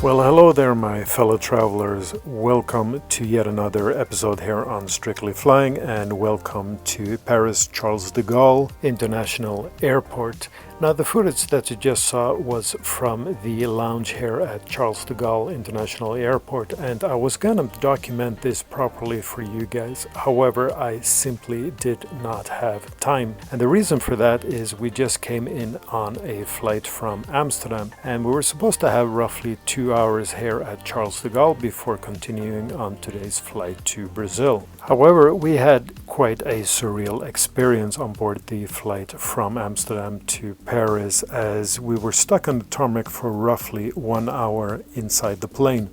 Well, hello there, my fellow travelers. Welcome to yet another episode here on Strictly Flying, and welcome to Paris Charles de Gaulle International Airport. Now, the footage that you just saw was from the lounge here at Charles de Gaulle International Airport, and I was gonna document this properly for you guys. However, I simply did not have time. And the reason for that is we just came in on a flight from Amsterdam, and we were supposed to have roughly 2 hours here at Charles de Gaulle before continuing on today's flight to Brazil. However, we had quite a surreal experience on board the flight from Amsterdam to Paris, as we were stuck on the tarmac for roughly 1 hour inside the plane.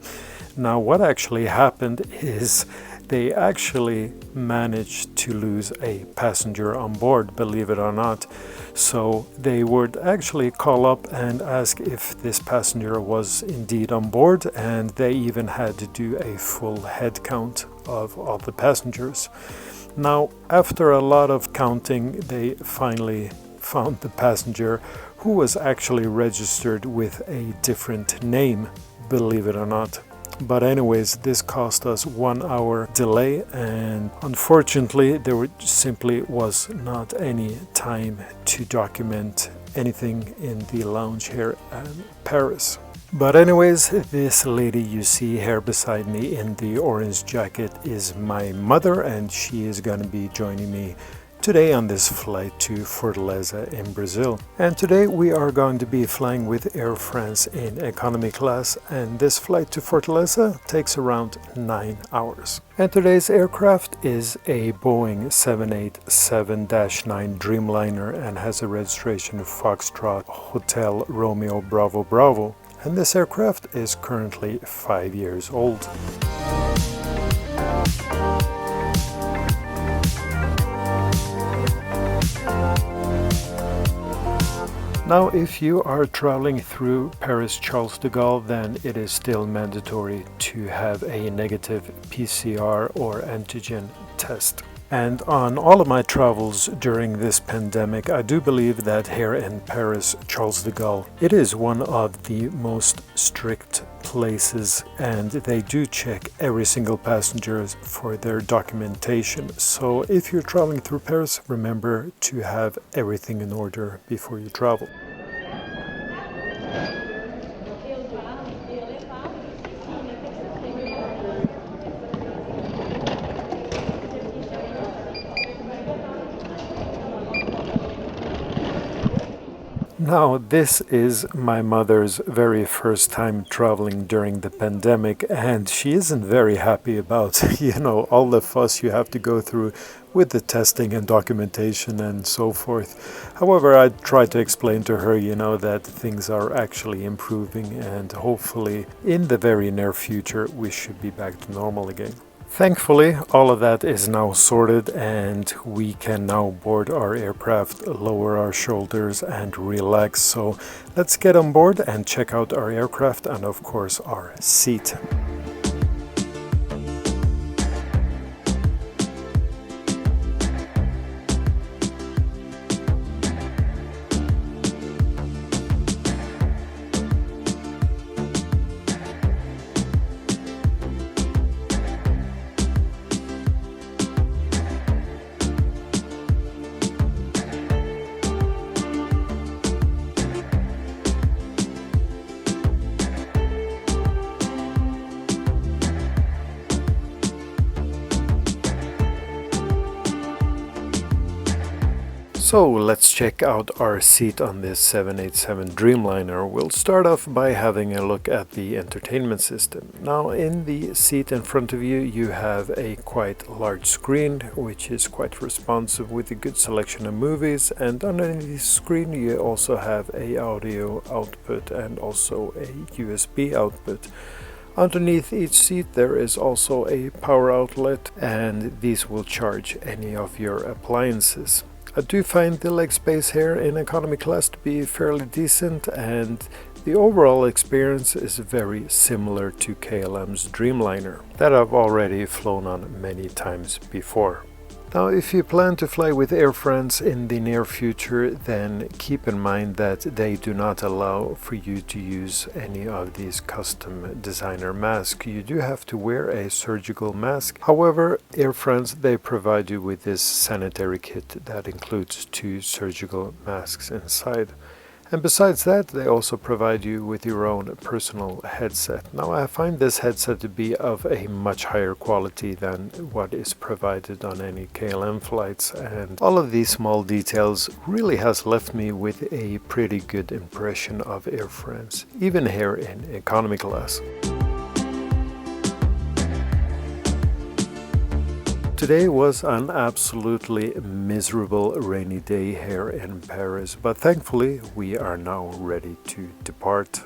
Now, what actually happened is they actually managed to lose a passenger on board, believe it or not. So they would actually call up and ask if this passenger was indeed on board, and they even had to do a full head count of all the passengers. Now, after a lot of counting, they finally found the passenger, who was actually registered with a different name, believe it or not. But anyways, this cost us 1 hour delay, and unfortunately there simply was not any time to document anything in the lounge here in Paris. But anyways, this lady you see here beside me in the orange jacket is my mother, and she is going to be joining me today on this flight to Fortaleza in Brazil. And today we are going to be flying with Air France in economy class, and this flight to Fortaleza takes around 9 hours. And today's aircraft is a Boeing 787-9 Dreamliner and has a registration of Foxtrot Hotel Romeo Bravo Bravo. And this aircraft is currently 5 years old. Now, if you are traveling through Paris Charles de Gaulle, then it is still mandatory to have a negative PCR or antigen test. And on all of my travels during this pandemic, I do believe that here in Paris Charles de Gaulle, it is one of the most strict places, and they do check every single passenger for their documentation. So if you're traveling through Paris, remember to have everything in order before you travel. Now, this is my mother's very first time traveling during the pandemic, and she isn't very happy about, all the fuss you have to go through with the testing and documentation and so forth. However, I tried to explain to her, that things are actually improving, and hopefully in the very near future we should be back to normal again. Thankfully, all of that is now sorted, and we can now board our aircraft, lower our shoulders and relax. So let's get on board and check out our aircraft and of course our seat. So let's check out our seat on this 787 Dreamliner. We'll start off by having a look at the entertainment system. Now, in the seat in front of you, you have a quite large screen, which is quite responsive with a good selection of movies. And underneath the screen, you also have a audio output and also a USB output. Underneath each seat there is also a power outlet, and these will charge any of your appliances. I do find the leg space here in economy class to be fairly decent, and the overall experience is very similar to KLM's Dreamliner that I've already flown on many times before. Now, if you plan to fly with Air France in the near future, then keep in mind that they do not allow for you to use any of these custom designer masks. You do have to wear a surgical mask. However, Air France, they provide you with this sanitary kit that includes 2 surgical masks inside. And besides that, they also provide you with your own personal headset. Now, I find this headset to be of a much higher quality than what is provided on any KLM flights, and all of these small details really has left me with a pretty good impression of Air France, even here in economy class. Today was an absolutely miserable rainy day here in Paris, but thankfully we are now ready to depart.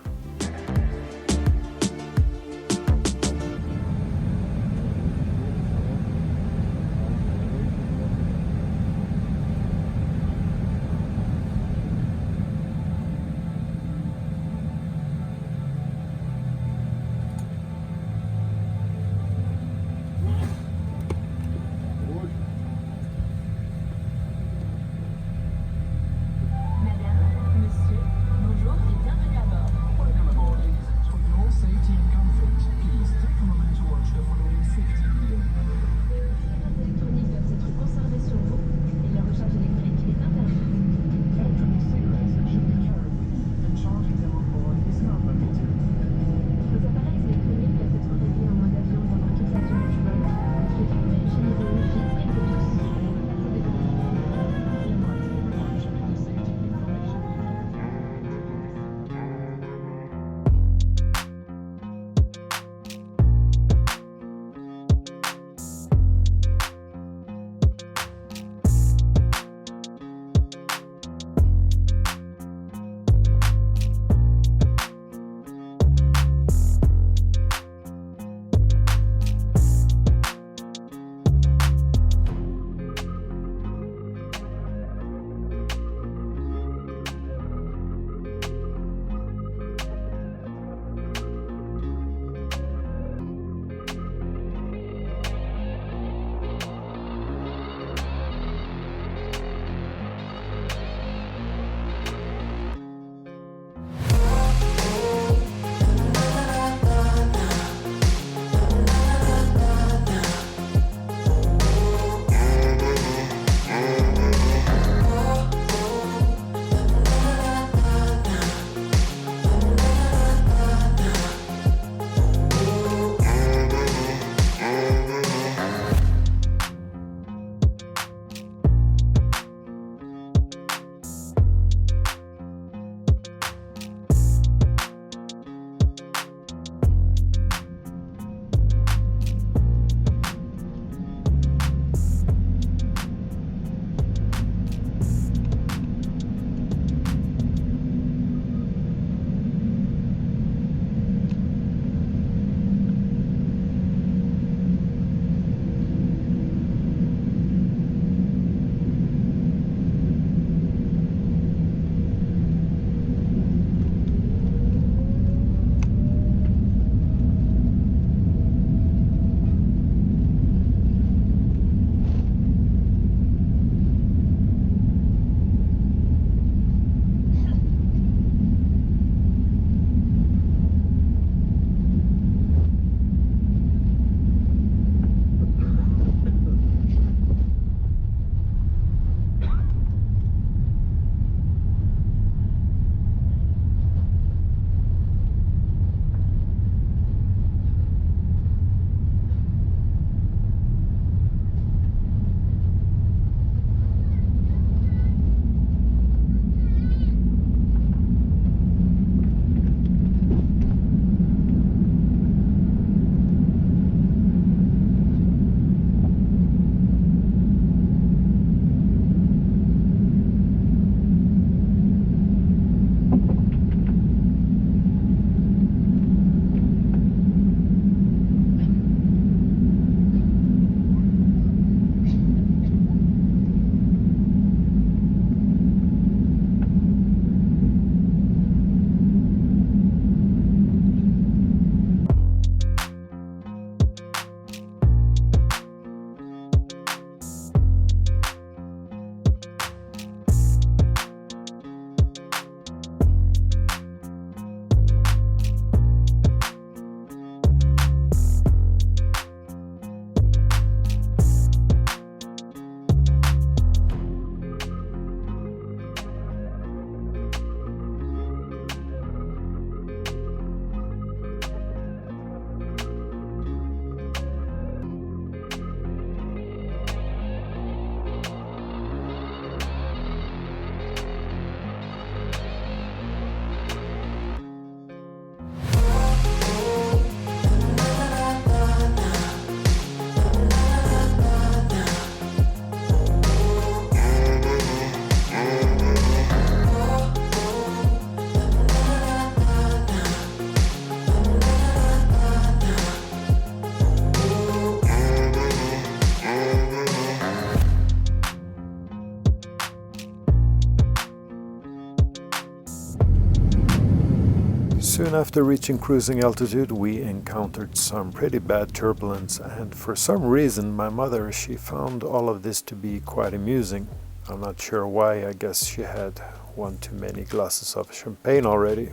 and after reaching cruising altitude we encountered some pretty bad turbulence, and for some reason my mother, she found all of this to be quite amusing. I'm not sure why. I guess she had one too many glasses of champagne already.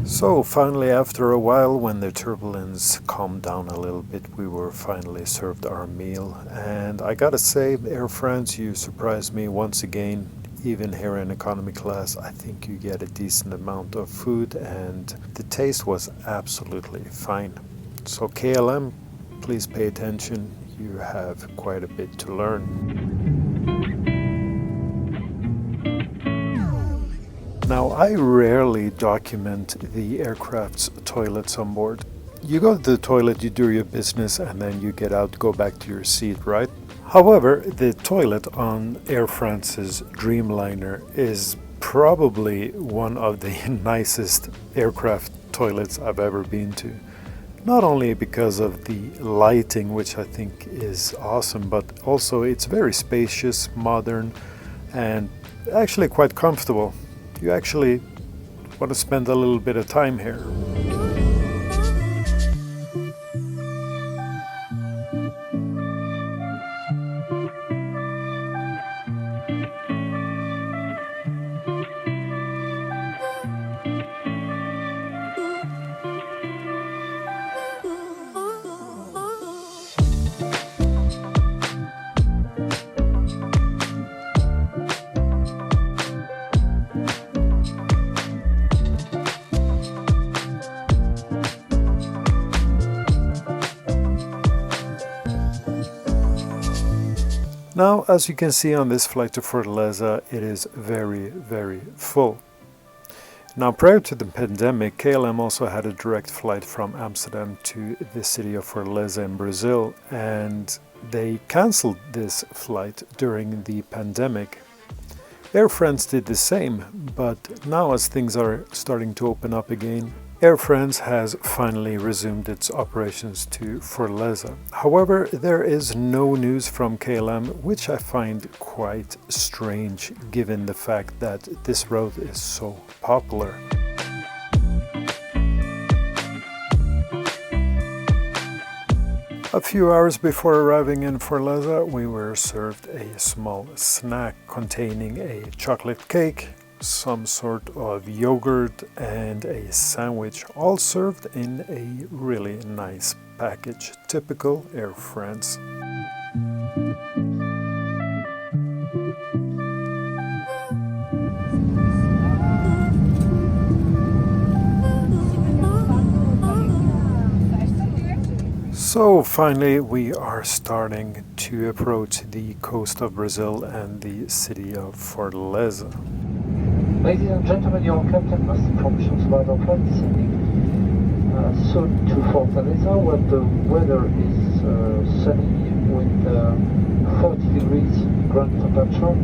So finally, after a while, when the turbulence calmed down a little bit, we were finally served our meal. And I gotta say, Air France, you surprised me once again. Even here in economy class, I think you get a decent amount of food and the taste was absolutely fine. So KLM, please pay attention. You have quite a bit to learn. Now, I rarely document the aircraft's toilets on board. You go to the toilet, you do your business, and then you get out, go back to your seat, right? However, the toilet on Air France's Dreamliner is probably one of the nicest aircraft toilets I've ever been to. Not only because of the lighting, which I think is awesome, but also it's very spacious, modern, and actually quite comfortable. You actually want to spend a little bit of time here. Now, as you can see on this flight to Fortaleza, it is very, very full. Now, prior to the pandemic, KLM also had a direct flight from Amsterdam to the city of Fortaleza in Brazil, and they cancelled this flight during the pandemic. Air France did the same, but now as things are starting to open up again, Air France has finally resumed its operations to Fortaleza. However, there is no news from KLM, which I find quite strange given the fact that this route is so popular. A few hours before arriving in Fortaleza, we were served a small snack containing a chocolate cake, some sort of yogurt, and a sandwich, all served in a really nice package, typical Air France. So finally we are starting to approach the coast of Brazil and the city of Fortaleza. Ladies and gentlemen, your captain must inform you about our flight descending soon to Fortaleza, where the weather is sunny with 40 degrees ground temperature.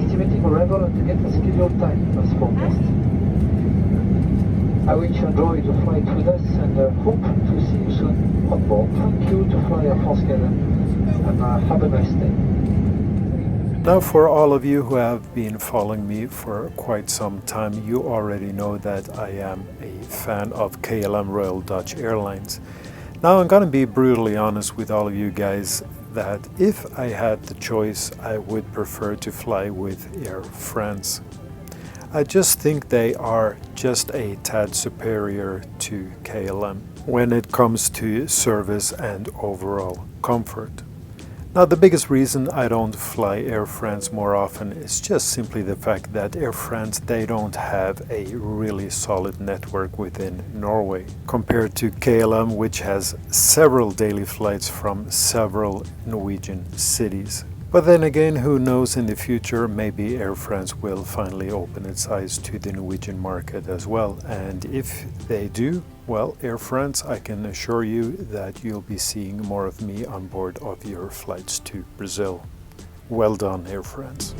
Estimating arrival at the gate scheduled time as forecast. I wish you enjoy the flight with us and hope to see you soon on board. Thank you to fly Air France KLM and have a nice day. Now, for all of you who have been following me for quite some time, you already know that I am a fan of KLM Royal Dutch Airlines. Now, I'm going to be brutally honest with all of you guys that if I had the choice, I would prefer to fly with Air France. I just think they are just a tad superior to KLM when it comes to service and overall comfort. Now, the biggest reason I don't fly Air France more often is just simply the fact that Air France, they don't have a really solid network within Norway, compared to KLM, which has several daily flights from several Norwegian cities. But then again, who knows, in the future, maybe Air France will finally open its eyes to the Norwegian market as well. And if they do, well, Air France, I can assure you that you'll be seeing more of me on board of your flights to Brazil. Well done, Air France.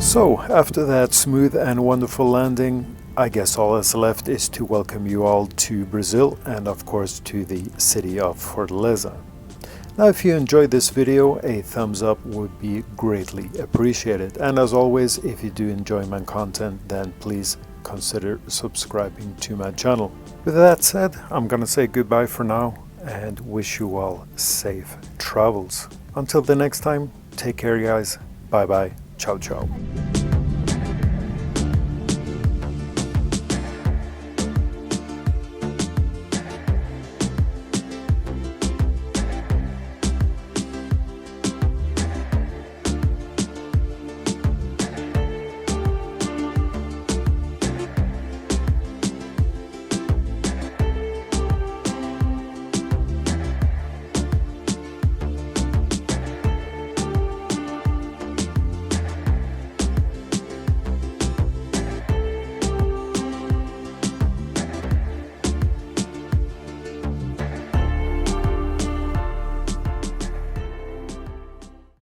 So, after that smooth and wonderful landing, I guess all that's left is to welcome you all to Brazil and of course to the city of Fortaleza. Now, if you enjoyed this video, a thumbs up would be greatly appreciated. And as always, if you do enjoy my content, then please consider subscribing to my channel. With that said, I'm gonna say goodbye for now and wish you all safe travels. Until the next time, take care guys. Bye bye. Ciao ciao.